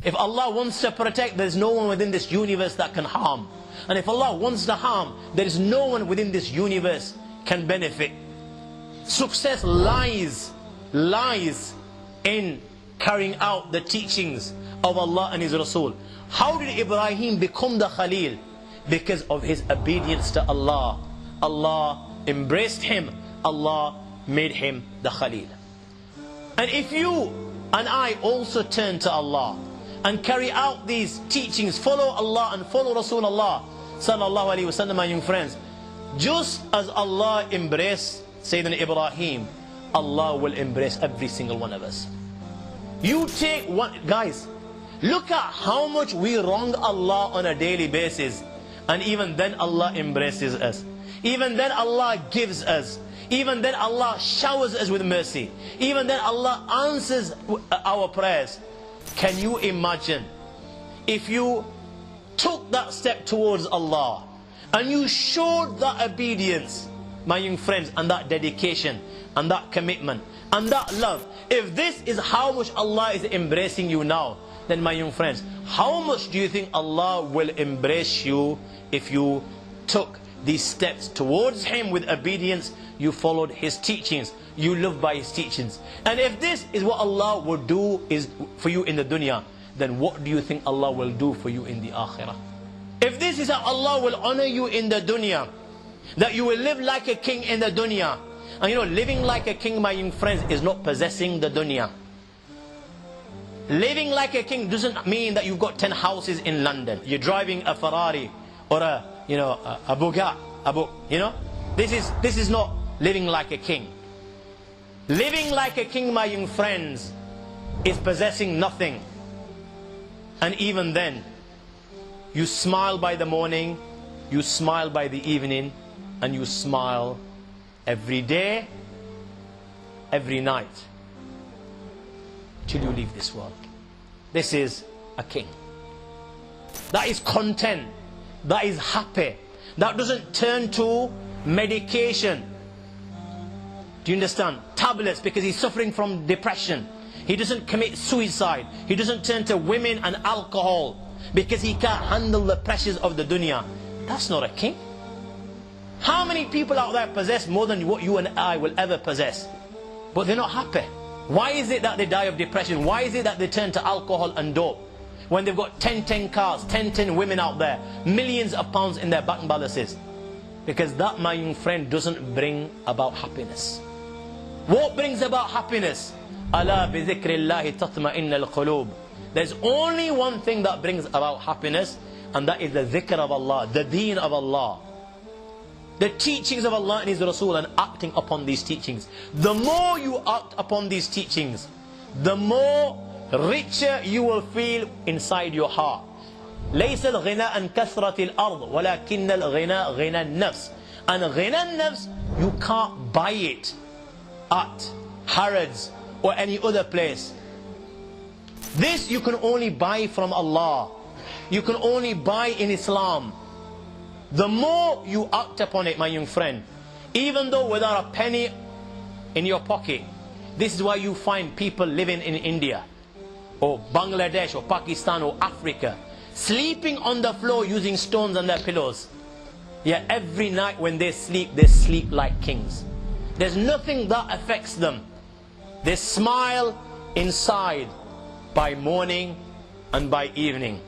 If Allah wants to protect, there is no one within this universe that can harm. And if Allah wants to harm, there is no one within this universe can benefit. Success lies in carrying out the teachings of Allah and His Rasul. How did Ibrahim become the Khalil? Because of his obedience to Allah. Allah embraced him. Allah made him the Khalil. And if you and I also turn to Allah and carry out these teachings, follow Allah and follow Rasulullah sallallahu alaihi wasallam, my young friends, just as Allah embraced Sayyidina Ibrahim, Allah will embrace every single one of us. You take one, guys, look at how much we wrong Allah on a daily basis, and even then Allah embraces us. Even then Allah gives us. Even then Allah showers us with mercy. Even then Allah answers our prayers. Can you imagine if you took that step towards Allah and you showed that obedience, my young friends, and that dedication and that commitment and that love? If this is how much Allah is embracing you now, then my young friends, how much do you think Allah will embrace you if you took these steps towards Him with obedience? You followed His teachings, you lived by His teachings. And if this is what Allah will do is for you in the dunya, then what do you think Allah will do for you in the akhirah? If this is how Allah will honor you in the dunya, that you will live like a king in the dunya. And you know, living like a king, my young friends, is not possessing the dunya. Living like a king doesn't mean that you've got 10 houses in London. You're driving a Ferrari or a Bugatti, This is not living like a king. Living like a king, my young friends, is possessing nothing. And even then, you smile by the morning, you smile by the evening, and you smile every day, every night, till you leave this world. This is a king. That is content. That is happy. That doesn't turn to medication. Do you understand? Tablets, because he's suffering from depression. He doesn't commit suicide. He doesn't turn to women and alcohol because he can't handle the pressures of the dunya. That's not a king. How many people out there possess more than what you and I will ever possess, but they're not happy? Why is it that they die of depression? Why is it that they turn to alcohol and dope when they've got 10 cars, 10 women out there, millions of pounds in their bank balances? Because that, my young friend, doesn't bring about happiness. What brings about happiness? Ala bi dhikrillahi tatma'innal qulub. There's only one thing that brings about happiness, and that is the dhikr of Allah, the deen of Allah, the teachings of Allah and His Rasul, and acting upon these teachings. The more you act upon these teachings, the more richer you will feel inside your heart. ليس الغنى عن كثرة الأرض ولكن الغنى غنى النفس. And غنى النفس, you can't buy it at Harrods or any other place. This you can only buy from Allah. You can only buy in Islam. The more you act upon it, my young friend, even though without a penny in your pocket. This is why you find people living in India or Bangladesh or Pakistan or Africa sleeping on the floor using stones on their pillows. Yet every night when they sleep like kings. There's nothing that affects them. They smile inside by morning and by evening.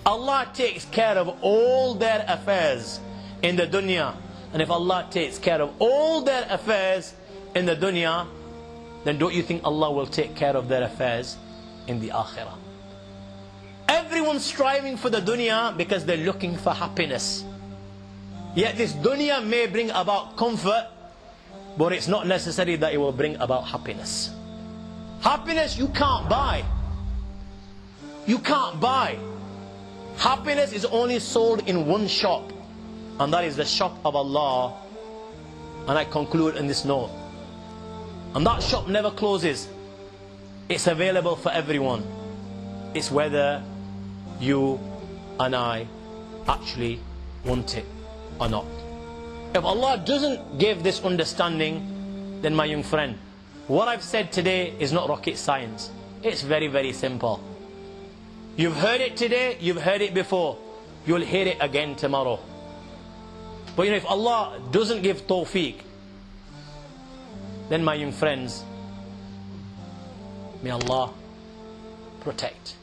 Allah takes care of all their affairs in the dunya. And if Allah takes care of all their affairs in the dunya, then don't you think Allah will take care of their affairs in the akhirah? Everyone's striving for the dunya because they're looking for happiness. Yet this dunya may bring about comfort, but it's not necessary that it will bring about happiness. Happiness you can't buy. You can't buy. Happiness is only sold in one shop, and that is the shop of Allah. And I conclude in this note. And that shop never closes. It's available for everyone. It's whether you and I actually want it or not. If Allah doesn't give this understanding, then my young friend, what I've said today is not rocket science. It's very, very simple. You've heard it today, you've heard it before. You'll hear it again tomorrow. But if Allah doesn't give tawfiq, then my young friends, may Allah protect.